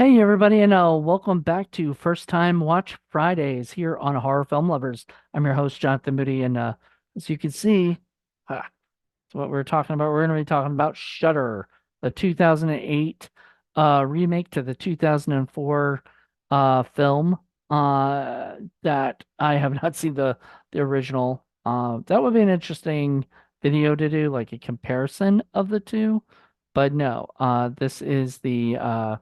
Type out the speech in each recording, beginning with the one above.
Hey everybody, and welcome back to First Time Watch Fridays here on Horror Film Lovers. I'm your host, Jonathan Moody, and as you can see, that's what we're talking about. We're going to be talking about Shudder, the 2008 remake to the 2004 film that I have not seen the original. That would be an interesting video to do, like a comparison of the two, but no, this is the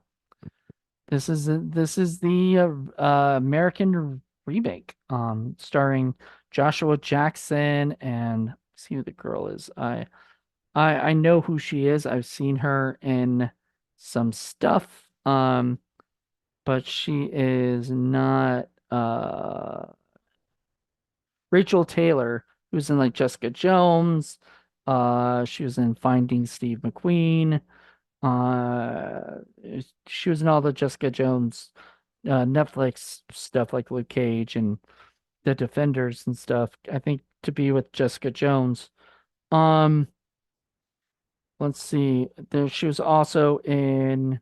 American remake, starring Joshua Jackson and see who the girl is. I know who she is. I've seen her in some stuff, but she is not Rachel Taylor, who's in like Jessica Jones. She was in Finding Steve McQueen. Uh, she was in all the Jessica Jones Netflix stuff like Luke Cage and The Defenders and stuff. I think to be with Jessica Jones. Um, let's see. She was also in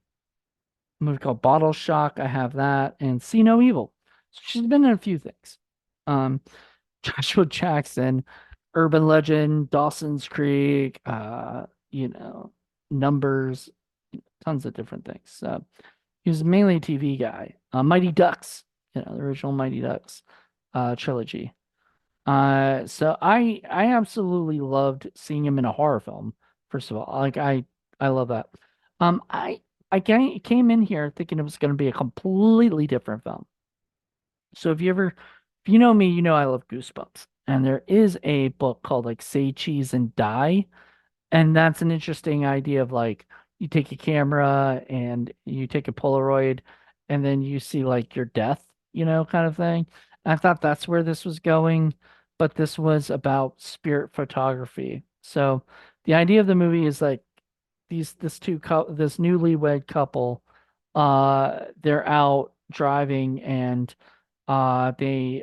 a movie called Bottle Shock. I have that and See No Evil. So she's been in a few things. Um, Joshua Jackson, Urban Legend, Dawson's Creek, Numbers, tons of different things. He was mainly a TV guy. Mighty Ducks, the original Mighty Ducks trilogy. So I absolutely loved seeing him in a horror film. First of all, like I love that. I came in here thinking it was going to be a completely different film. So if you know me, you know I love Goosebumps, and there is a book called like Say Cheese and Die, and that's an interesting idea of like you take a camera and you take a Polaroid and then you see like your death, kind of thing. And I thought that's where this was going, but this was about spirit photography. So the idea of the movie is like this newlywed couple, they're out driving and they,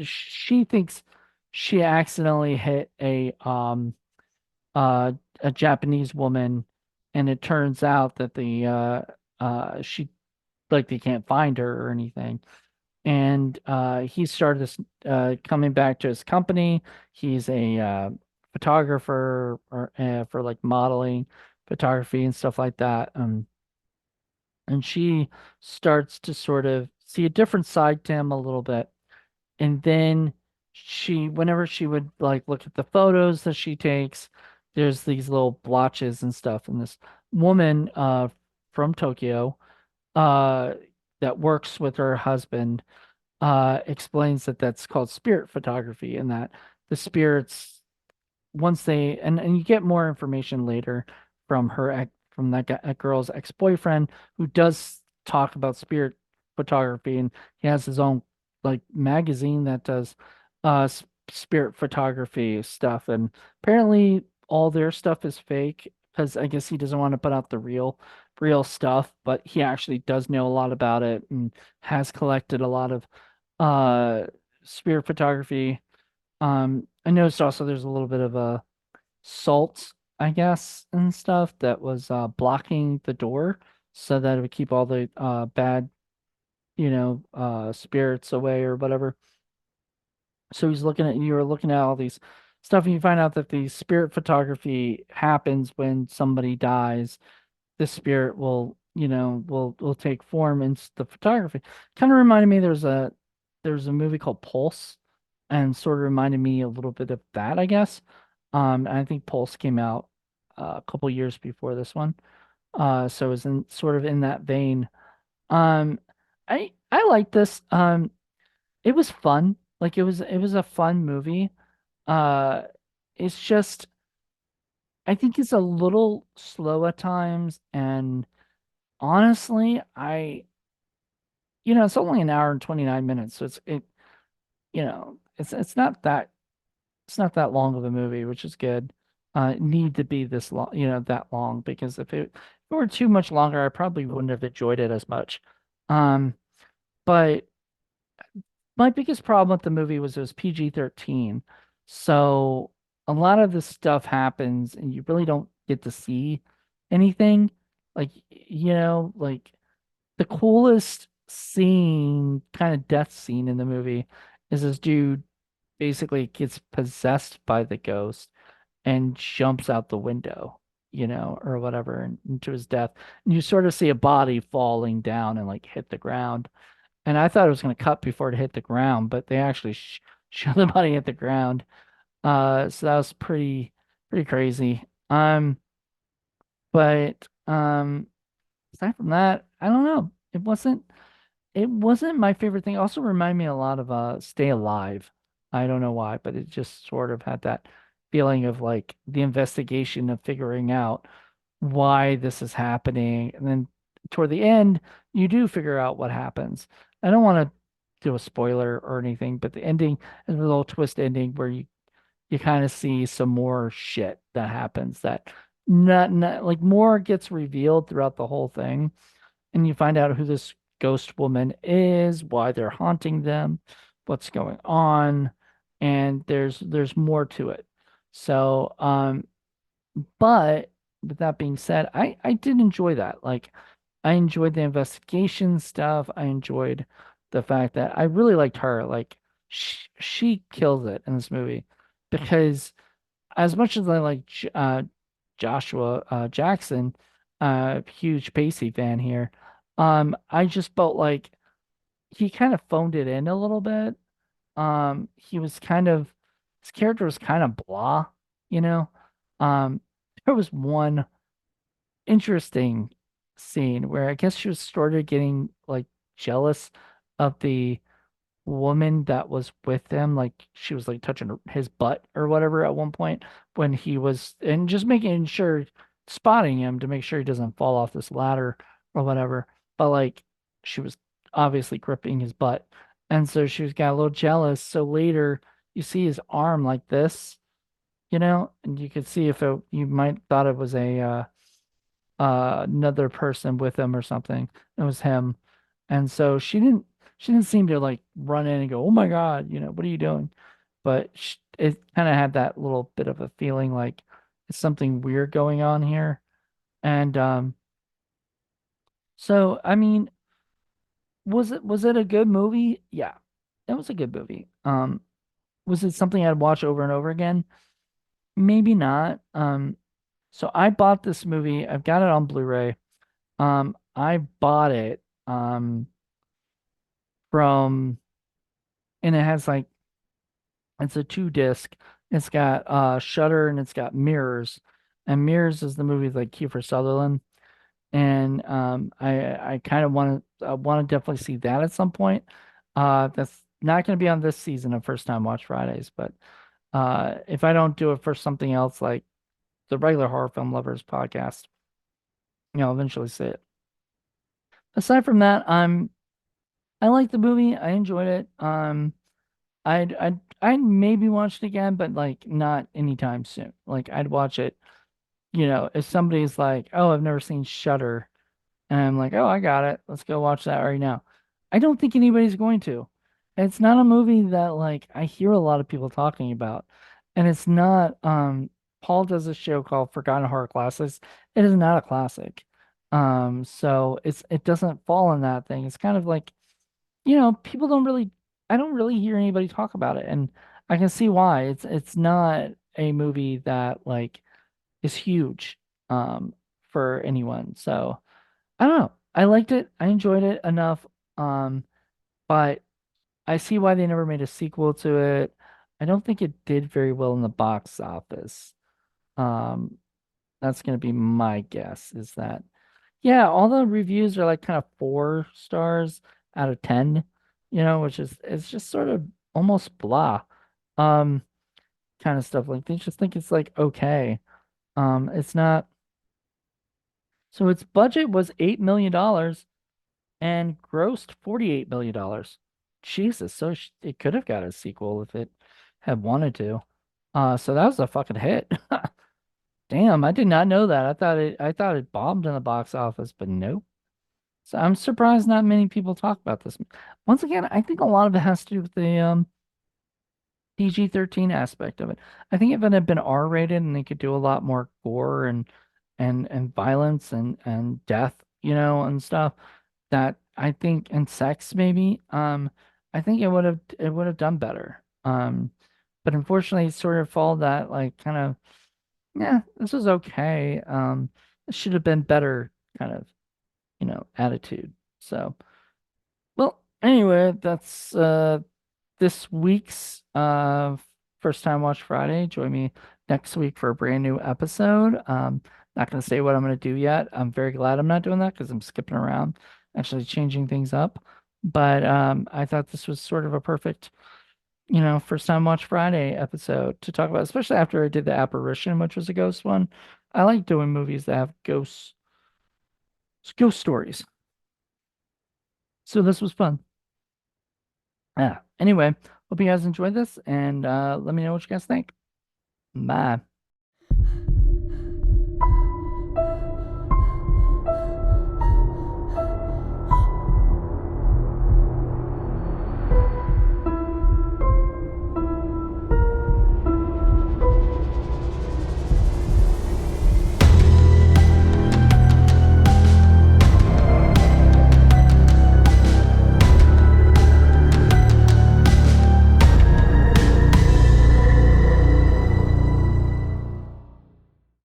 she thinks she accidentally hit uh a Japanese woman, and it turns out that she like they can't find her or anything. And he started this coming back to his company. He's a photographer or for like modeling photography and stuff like that. And she starts to sort of see a different side to him a little bit. And then whenever she would like look at the photos that she takes, there's these little blotches and stuff. And this woman from Tokyo uh that works with her husband explains that that's called spirit photography, and that the spirits, once they and you get more information later from from that girl's ex-boyfriend, who does talk about spirit photography, and he has his own like magazine that does spirit photography stuff. And apparently all their stuff is fake because I guess he doesn't want to put out the real stuff, but he actually does know a lot about it and has collected a lot of uh spirit photography. I noticed also there's a little bit of a salt, I guess, and stuff that was blocking the door so that it would keep all the bad, spirits away or whatever. So you were looking at all these stuff, and you find out that the spirit photography happens when somebody dies. The spirit will take form in the photography. Kind of reminded me there's a movie called Pulse, and sort of reminded me a little bit of that, I guess. And I think Pulse came out a couple years before this one. So it was in sort of in that vein. Um, I like this. It was fun. Like it was a fun movie. Uh, it's just I think it's a little slow at times, and honestly, it's only an hour and 29 minutes, so it's not that long of a movie, which is good. Need to be this long, that long, because if it were too much longer, I probably wouldn't have enjoyed it as much. Um, but my biggest problem with the movie was it was PG-13. So a lot of this stuff happens and you really don't get to see anything. Like, like the coolest scene, kind of death scene in the movie is this dude basically gets possessed by the ghost and jumps out the window, or whatever, into his death. And you sort of see a body falling down and like hit the ground. And I thought it was going to cut before it hit the ground, but they actually show the body hit the ground. So that was pretty crazy. But aside from that, I don't know. It wasn't my favorite thing. It also reminded me a lot of Stay Alive. I don't know why, but it just sort of had that feeling of like the investigation of figuring out why this is happening. And then toward the end, you do figure out what happens. I don't want to do a spoiler or anything, but the ending is a little twist ending where you kind of see some more shit that happens that not like more gets revealed throughout the whole thing, and you find out who this ghost woman is, why they're haunting them, what's going on, and there's more to it. So, but with that being said, I did enjoy that. Like, I enjoyed the investigation stuff. I enjoyed the fact that I really liked her. Like, she kills it in this movie because as much as I like Joshua Jackson, huge Pacey fan here, I just felt like he kind of phoned it in a little bit. He was kind of his character was kind of blah, you know. Um, there was one interesting scene where I guess she was started getting like jealous of the woman that was with him, like she was like touching his butt or whatever at one point when he was, and just making sure, spotting him to make sure he doesn't fall off this ladder or whatever. But like she was obviously gripping his butt. And so she was got a little jealous. So later you see his arm like this, and you could see if you might thought it was another person with him or something. It was him. And so she didn't seem to like run in and go, "Oh my God, what are you doing?" But it kind of had that little bit of a feeling like it's something weird going on here. And so I mean, was it a good movie? Yeah. It was a good movie. Was it something I'd watch over and over again? Maybe not. So I bought this movie. I've got it on Blu-ray. I bought it from, and it has like, it's a two disc. It's got Shutter and it's got Mirrors. And Mirrors is the movie with like Kiefer Sutherland. And I kind of want to definitely see that at some point. That's not going to be on this season of First Time Watch Fridays, but if I don't do it for something else like the regular Horror Film Lovers podcast, I'll eventually see it. Aside from that, I like the movie. I enjoyed it. I'd maybe watch it again, but like not anytime soon. Like I'd watch it, if somebody's like, "Oh, I've never seen Shutter," and I'm like, "Oh, I got it. Let's go watch that right now." I don't think anybody's going to. It's not a movie that like I hear a lot of people talking about, and it's not. Paul does a show called Forgotten Horror Classics. It is not a classic. So it doesn't fall in that thing. It's kind of like, people don't really, I don't really hear anybody talk about it, and I can see why. It's not a movie that like is huge for anyone. So I don't know. I liked it. I enjoyed it enough. But I see why they never made a sequel to it. I don't think it did very well in the box office. Um, that's gonna be my guess, is that, yeah, all the reviews are like kind of 4 stars out of 10, which is it's just sort of almost blah. Um, kind of stuff. Like they just think it's like okay. It's not. So its budget was $8 million and grossed $48 million. Jesus, so it could have got a sequel if it had wanted to. So that was a fucking hit. Damn, I did not know that. I thought it bombed in the box office, but nope. So I'm surprised not many people talk about this. Once again, I think a lot of it has to do with the PG-13 aspect of it. I think if it had been R-rated and they could do a lot more gore and and violence and death, and stuff that I think and sex maybe I think it would have done better. But unfortunately it sort of followed that like kind of yeah, this was okay. It should have been better kind of, attitude. So, well, anyway, that's this week's first time watch Friday. Join me next week for a brand new episode. Not gonna say what I'm gonna do yet. I'm very glad I'm not doing that because I'm skipping around, actually changing things up. But I thought this was sort of a perfect, first time watch Friday episode to talk about, especially after I did the apparition, which was a ghost one. I like doing movies that have ghost stories. So this was fun. Yeah. Anyway, hope you guys enjoyed this and let me know what you guys think. Bye.